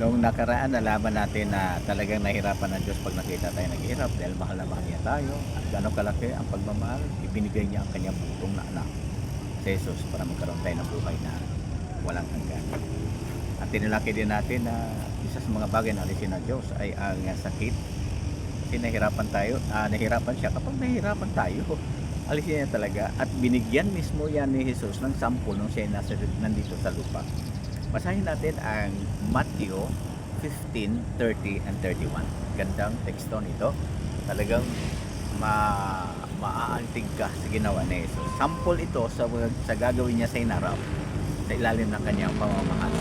Noong nakaraan, nalaman natin na talagang nahirapan ng Diyos pag nakita tayo naghihirap dahil mahal na mahal niya tayo. At gano'ng kalaki ang pagmamahal, ibinigay niya ang kanyang butong na anak, si Jesus, para magkaroon tayo ng buhay na walang hanggan. At tinalaki din natin na isa sa mga bagay na alisin ng Diyos ay ang sakit. Kasi nahirapan siya kapag nahirapan tayo. Alisin niya talaga at binigyan mismo yan ni Jesus ng sample nung siya nandito sa lupa. Basahin natin ang Matthew 15:30 and 31. Gandang teksto nito. Talagang maaantig ka sa ginawa ni Jesus. Sample ito sa gagawin niya sa inarap, sa ilalim ng kanyang pamamahal.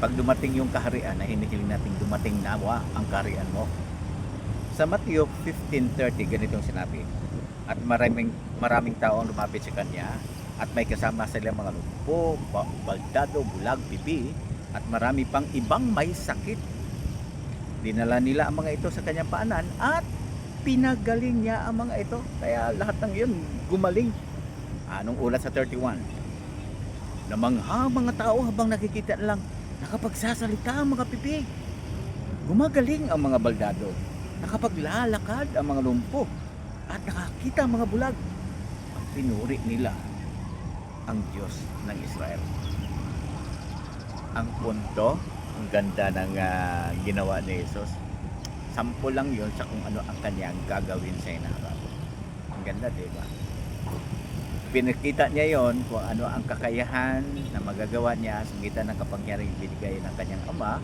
Pag dumating yung kaharian na hinihiling nating dumating nawa ang kaharian mo. Sa Matthew 15:30, ganitong sinabi. At maraming tao ang lumapit sa kanya, at may kasama silang mga lumpo, baldado, bulag, bibi, at marami pang ibang may sakit. Dinala nila ang mga ito sa kanyang paanan at pinagaling niya ang mga ito. Kaya lahat ng iyon gumaling. Anong ulat sa 31? Namangha mga tao habang nakikita lang nakapagsasalita ang mga bibig. Gumagaling ang mga baldado. Nakapaglalakad ang mga lumpo at nakakita ang mga bulag. Ang pinuri nila ang Diyos ng Israel. Ang punto, ang ganda ng ginawa ni Jesus. Sample lang yun sa kung ano ang kanyang gagawin sa inarap. Ang ganda, diba? Pinakita niya yon kung ano ang kakayahan na magagawa niya sa gitan ng kapangyarihang binigay ng kanyang ama.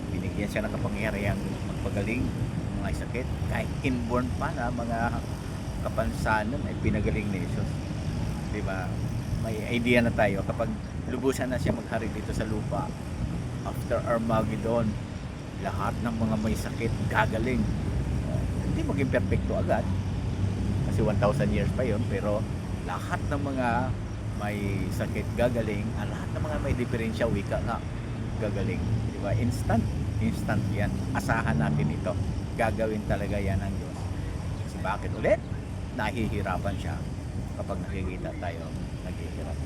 Binigyan siya ng kapangyarihang magpagaling ng mga sakit. Kahit inborn pa na mga kapansanan ay pinagaling ni Jesus. Diba? May idea na tayo kapag lubusan na siya maghari dito sa lupa after Armageddon, lahat ng mga may sakit gagaling. Hindi maging perfecto agad kasi 1,000 years pa yon, pero lahat ng mga may sakit gagaling, lahat ng mga may diferensya wika nga gagaling, di ba? Instant yan, asahan natin ito, gagawin talaga yan ng Diyos. Kasi bakit ulit? Nahihirapan siya kapag nakikita tayo naghihirap.